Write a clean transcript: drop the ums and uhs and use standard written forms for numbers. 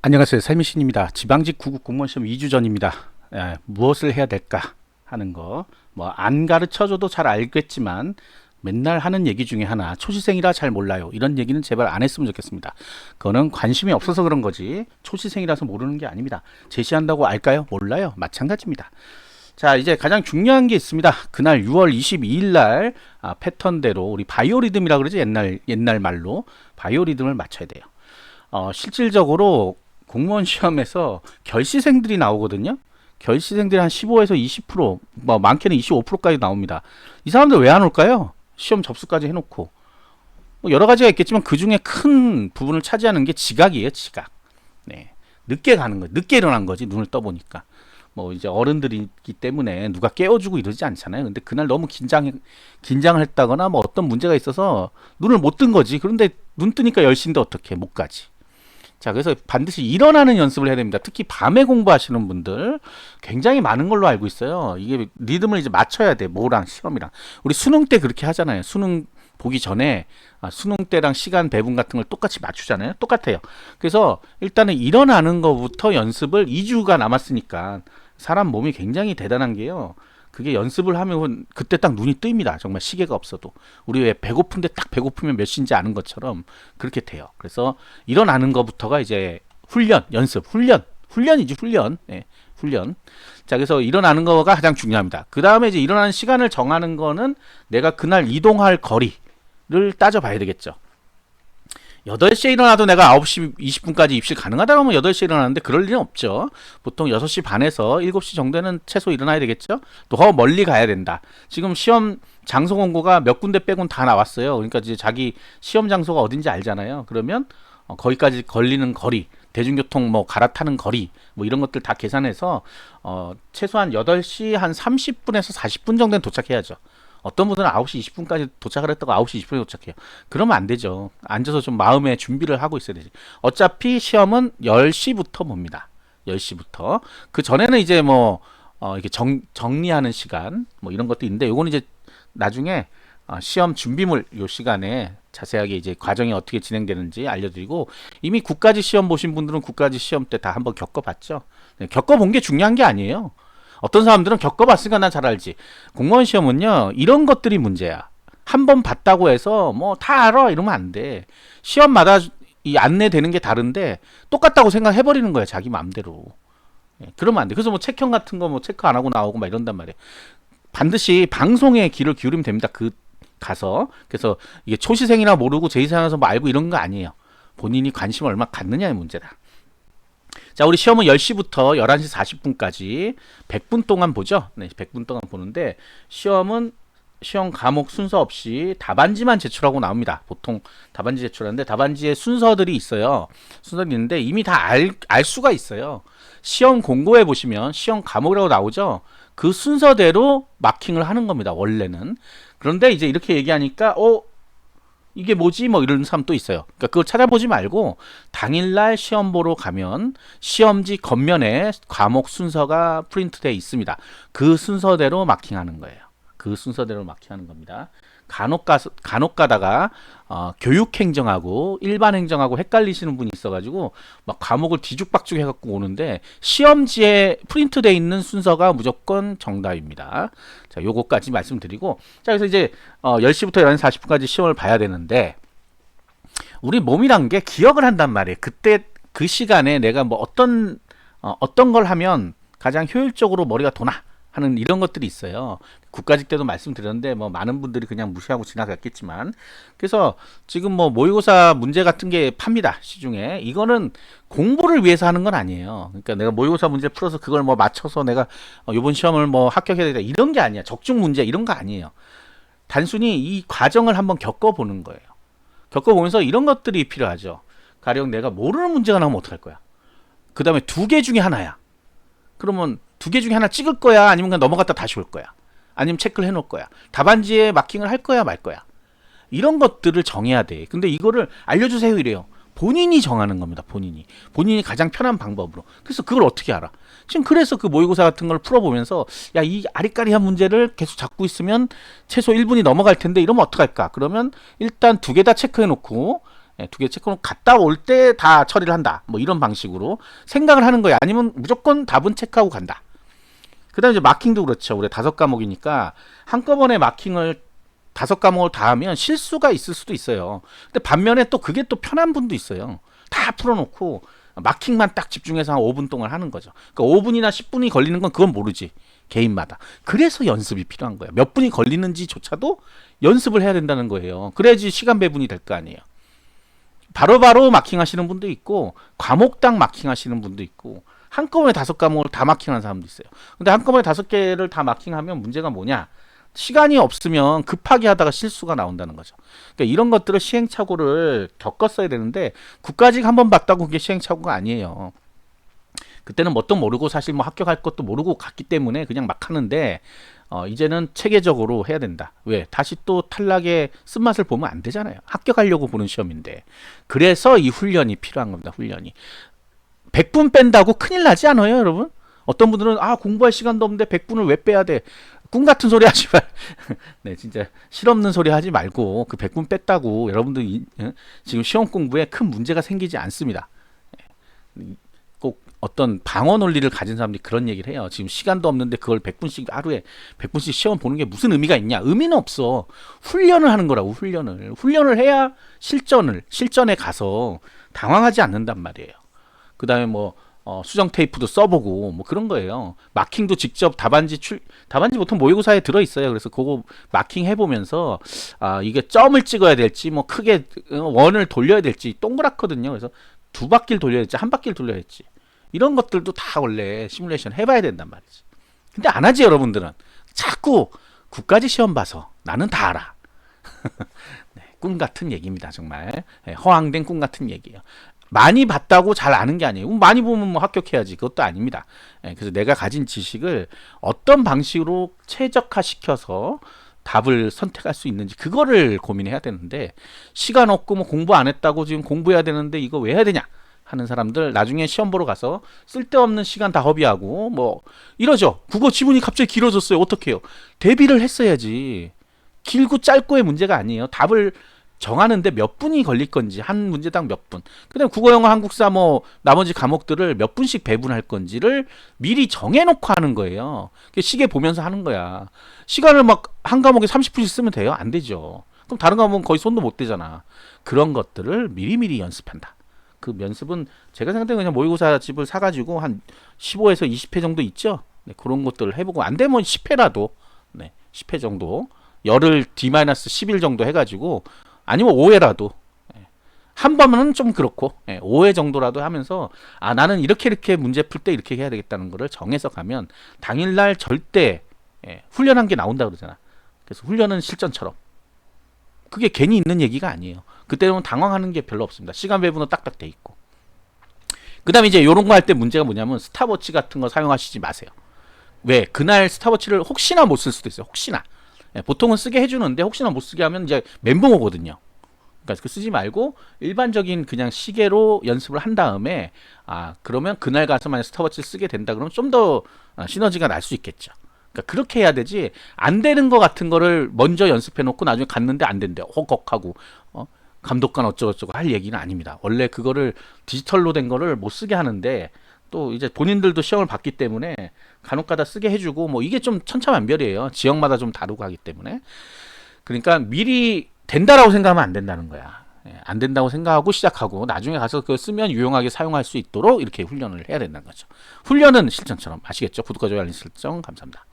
안녕하세요. 삶이신입니다. 지방직 9급 공무원 시험 2주 전입니다. 무엇을 해야 될까 하는 거. 뭐 안 가르쳐줘도 잘 알겠지만 맨날 하는 얘기 중에 하나, 초시생이라 잘 몰라요. 이런 얘기는 제발 안 했으면 좋겠습니다. 그거는 관심이 없어서 그런 거지 초시생이라서 모르는 게 아닙니다. 제시한다고 알까요? 몰라요. 마찬가지입니다. 자, 이제 가장 중요한 게 있습니다. 그날 6월 22일 날 패턴대로 우리 바이오리듬이라 그러지, 옛날 말로 바이오리듬을 맞춰야 돼요. 실질적으로 공무원 시험에서 결시생들이 나오거든요. 결시생들이 한 15에서 20%, 뭐 많게는 25%까지 나옵니다. 이 사람들 왜 안 올까요? 시험 접수까지 해놓고. 뭐 여러 가지가 있겠지만 그 중에 큰 부분을 차지하는 게 지각이에요, 지각. 네. 늦게 가는 거예요. 늦게 일어난 거지, 눈을 떠보니까. 뭐 이제 어른들이기 때문에 누가 깨워주고 이러지 않잖아요. 근데 그날 너무 긴장을 했다거나 뭐 어떤 문제가 있어서 눈을 못 뜬 거지. 그런데 눈 뜨니까 10시인데 어떻게 못 가지. 자, 그래서 반드시 일어나는 연습을 해야 됩니다. 특히 밤에 공부하시는 분들 굉장히 많은 걸로 알고 있어요. 이게 리듬을 이제 맞춰야 돼. 뭐랑 시험이랑. 우리 수능 때 그렇게 하잖아요. 수능 보기 전에 수능 때랑 시간 배분 같은 걸 똑같이 맞추잖아요. 똑같아요. 그래서 일단은 일어나는 것부터 연습을 2주가 남았으니까 사람 몸이 굉장히 대단한 게요. 그게 연습을 하면 그때 딱 눈이 뜨입니다. 정말 시계가 없어도. 우리 왜 배고픈데 딱 배고프면 몇 시인지 아는 것처럼 그렇게 돼요. 그래서 일어나는 것부터가 이제 훈련, 연습, 훈련이지, 훈련. 예, 훈련. 자, 그래서 일어나는 거가 가장 중요합니다. 그 다음에 이제 일어나는 시간을 정하는 거는 내가 그날 이동할 거리를 따져봐야 되겠죠. 8시에 일어나도 내가 9시 20분까지 입실 가능하다고 하면 8시에 일어나는데 그럴 일은 없죠. 보통 6시 반에서 7시 정도는 최소 일어나야 되겠죠. 더 멀리 가야 된다. 지금 시험 장소 공고가 몇 군데 빼곤 다 나왔어요. 그러니까 이제 자기 시험 장소가 어딘지 알잖아요. 그러면 거기까지 걸리는 거리, 대중교통 뭐 갈아타는 거리, 뭐 이런 것들 다 계산해서 최소한 8시 한 30분에서 40분 정도는 도착해야죠. 어떤 분들은 9시 20분까지 도착을 했다고 9시 20분에 도착해요. 그러면 안 되죠. 앉아서 좀 마음의 준비를 하고 있어야 되지. 어차피 시험은 10시부터 봅니다. 10시부터. 그 전에는 이제 뭐 이렇게 정리하는 시간 뭐 이런 것도 있는데 요거는 이제 나중에 시험 준비물 요 시간에 자세하게 이제 과정이 어떻게 진행되는지 알려드리고, 이미 국가지 시험 보신 분들은 국가지 시험 때 다 한번 겪어봤죠. 네, 겪어본 게 중요한 게 아니에요. 어떤 사람들은 겪어봤으니까 난 잘 알지. 공무원 시험은요, 이런 것들이 문제야. 한 번 봤다고 해서 뭐 다 알아 이러면 안 돼. 시험마다 이 안내되는 게 다른데 똑같다고 생각해버리는 거야, 자기 마음대로. 예, 그러면 안 돼. 그래서 뭐 책형 같은 거 뭐 체크 안 하고 나오고 막 이런단 말이야. 반드시 방송에 귀를 기울이면 됩니다. 그 가서. 그래서 이게 초시생이나 모르고 제2생에서 뭐 알고 이런 거 아니에요. 본인이 관심을 얼마 갖느냐의 문제다. 자, 우리 시험은 10시부터 11시 40분까지 100분 동안 보죠. 네, 100분 동안 보는데, 시험은 시험 과목 순서 없이 답안지만 제출하고 나옵니다. 보통 답안지 제출하는데 답안지에 순서들이 있어요. 순서들이 있는데 이미 다 알 수가 있어요. 시험 공고에 보시면 시험 과목이라고 나오죠. 그 순서대로 마킹을 하는 겁니다, 원래는. 그런데 이제 이렇게 얘기하니까 이게 뭐지? 뭐 이런 사람 또 있어요. 그러니까 그걸 찾아보지 말고 당일날 시험 보러 가면 시험지 겉면에 과목 순서가 프린트되어 있습니다. 그 순서대로 마킹하는 거예요. 그 순서대로 마킹하는 겁니다. 간혹 가다가 교육행정하고 일반행정하고 헷갈리시는 분이 있어가지고 막 과목을 뒤죽박죽 해갖고 오는데, 시험지에 프린트되어 있는 순서가 무조건 정답입니다. 자, 요거까지 말씀드리고, 자, 그래서 이제 10시부터 11시 40분까지 시험을 봐야 되는데, 우리 몸이란 게 기억을 한단 말이에요. 그때 그 시간에 내가 뭐 어떤 걸 하면 가장 효율적으로 머리가 도나 하는 이런 것들이 있어요. 국가직 때도 말씀드렸는데 뭐 많은 분들이 그냥 무시하고 지나갔겠지만, 그래서 지금 뭐 모의고사 문제 같은 게 팝니다, 시중에. 이거는 공부를 위해서 하는 건 아니에요. 그러니까 내가 모의고사 문제 풀어서 그걸 뭐 맞춰서 내가 이번 시험을 뭐 합격해야 되다 이런 게 아니야. 적중 문제 이런 거 아니에요. 단순히 이 과정을 한번 겪어보는 거예요. 겪어보면서 이런 것들이 필요하죠. 가령 내가 모르는 문제가 나오면 어떡할 거야. 그 다음에 2개 중에 하나야. 그러면 2개 중에 하나 찍을 거야, 아니면 그냥 넘어갔다 다시 올 거야, 아니면 체크를 해놓을 거야, 답안지에 마킹을 할 거야 말 거야. 이런 것들을 정해야 돼. 근데 이거를 알려주세요 이래요. 본인이 정하는 겁니다. 본인이 가장 편한 방법으로. 그래서 그걸 어떻게 알아? 지금 그래서 그 모의고사 같은 걸 풀어보면서, 야, 이 아리까리한 문제를 계속 잡고 있으면 최소 1분이 넘어갈 텐데 이러면 어떡할까? 그러면 일단 2개 다 체크해 놓고 두 개 체크놓고 갔다 올 때 다 처리를 한다. 뭐 이런 방식으로 생각을 하는 거예요. 아니면 무조건 답은 체크하고 간다. 그 다음에 이제 마킹도 그렇죠. 우리 5과목이니까 한꺼번에 마킹을 5과목을 다 하면 실수가 있을 수도 있어요. 근데 반면에 또 그게 또 편한 분도 있어요. 다 풀어놓고 마킹만 딱 집중해서 한 5분 동안 하는 거죠. 그러니까 5분이나 10분이 걸리는 건 그건 모르지. 개인마다. 그래서 연습이 필요한 거예요. 몇 분이 걸리는지조차도 연습을 해야 된다는 거예요. 그래야지 시간 배분이 될 거 아니에요. 바로바로 마킹하시는 분도 있고 과목당 마킹하시는 분도 있고 한꺼번에 5과목을 다 마킹하는 사람도 있어요. 근데 한꺼번에 5개를 다 마킹하면 문제가 뭐냐? 시간이 없으면 급하게 하다가 실수가 나온다는 거죠. 그러니까 이런 것들을 시행착오를 겪었어야 되는데 국가직 한번 봤다고 그게 시행착오가 아니에요. 그때는 뭣도 모르고 사실 뭐 합격할 것도 모르고 갔기 때문에 그냥 막 하는데 이제는 체계적으로 해야 된다. 왜? 다시 또 탈락의 쓴맛을 보면 안 되잖아요. 합격하려고 보는 시험인데. 그래서 이 훈련이 필요한 겁니다. 훈련이. 100분 뺀다고 큰일 나지 않아요, 여러분? 어떤 분들은 공부할 시간도 없는데 100분을 왜 빼야 돼? 꿈 같은 소리 하지 말. 네, 진짜 실없는 소리 하지 말고 그 100분 뺐다고 여러분들 지금 시험 공부에 큰 문제가 생기지 않습니다. 꼭 어떤 방어 논리를 가진 사람들이 그런 얘기를 해요. 지금 시간도 없는데 그걸 100분씩 하루에 100분씩 시험 보는 게 무슨 의미가 있냐? 의미는 없어. 훈련을 하는 거라고, 훈련을. 훈련을 해야 실전에 가서 당황하지 않는단 말이에요. 그 다음에 뭐 수정 테이프도 써보고 뭐 그런 거예요. 마킹도 직접 답안지 보통 모의고사에 들어있어요. 그래서 그거 마킹 해보면서 이게 점을 찍어야 될지 뭐 크게 원을 돌려야 될지 동그랗거든요. 그래서 2바퀴를 돌려야 될지 1바퀴를 돌려야 될지 이런 것들도 다 원래 시뮬레이션 해봐야 된단 말이지. 근데 안 하지 여러분들은. 자꾸 국가직 시험 봐서 나는 다 알아. 네, 꿈 같은 얘기입니다. 정말 허황된 꿈 같은 얘기예요. 많이 봤다고 잘 아는 게 아니에요. 많이 보면 뭐 합격해야지. 그것도 아닙니다. 그래서 내가 가진 지식을 어떤 방식으로 최적화시켜서 답을 선택할 수 있는지 그거를 고민해야 되는데 시간 없고 뭐 공부 안 했다고 지금 공부해야 되는데 이거 왜 해야 되냐 하는 사람들 나중에 시험 보러 가서 쓸데없는 시간 다 허비하고 뭐 이러죠. 국어 지문이 갑자기 길어졌어요. 어떡해요? 대비를 했어야지. 길고 짧고의 문제가 아니에요. 답을 정하는데 몇 분이 걸릴 건지 한 문제당 몇 분. 그다음에 국어, 영어, 한국사 뭐 나머지 과목들을 몇 분씩 배분할 건지를 미리 정해놓고 하는 거예요. 시계 보면서 하는 거야. 시간을 막 한 과목에 30분씩 쓰면 돼요? 안 되죠. 그럼 다른 과목은 거의 손도 못 대잖아. 그런 것들을 미리미리 연습한다. 그 연습은 제가 생각할 때 그냥 모의고사 집을 사가지고 한 15에서 20회 정도 있죠. 네, 그런 것들을 해보고 안 되면 10회라도 10회 정도 열흘 D-11 정도 해가지고 아니면 5회라도 한 번은 좀 그렇고 5회 정도라도 하면서 나는 이렇게 문제 풀 때 이렇게 해야 되겠다는 거를 정해서 가면 당일날 절대 훈련한 게 나온다 그러잖아. 그래서 훈련은 실전처럼. 그게 괜히 있는 얘기가 아니에요. 그때는 당황하는 게 별로 없습니다. 시간 배분은 딱딱 돼 있고. 그 다음에 이제 이런 거 할 때 문제가 뭐냐면 스탑워치 같은 거 사용하시지 마세요. 왜? 그날 스탑워치를 혹시나 못 쓸 수도 있어요. 혹시나. 보통은 쓰게 해주는데 혹시나 못 쓰게 하면 이제 멘붕 오거든요. 그러니까 그 쓰지 말고 일반적인 그냥 시계로 연습을 한 다음에 그러면 그날 가서 만약 스탑워치를 쓰게 된다 그러면 좀 더 시너지가 날 수 있겠죠. 그러니까 그렇게 해야 되지 안 되는 거 같은 거를 먼저 연습해 놓고 나중에 갔는데 안 된대 호걱하고 감독관 어쩌고저쩌고 할 얘기는 아닙니다. 원래 그거를 디지털로 된 거를 못 쓰게 하는데 또 이제 본인들도 시험을 봤기 때문에 간혹가다 쓰게 해주고 뭐 이게 좀 천차만별이에요. 지역마다 좀 다르고 하기 때문에. 그러니까 미리 된다라고 생각하면 안 된다는 거야. 안 된다고 생각하고 시작하고 나중에 가서 그거 쓰면 유용하게 사용할 수 있도록 이렇게 훈련을 해야 된다는 거죠. 훈련은 실전처럼 아시겠죠? 구독과 좋아요 알림 설정 감사합니다.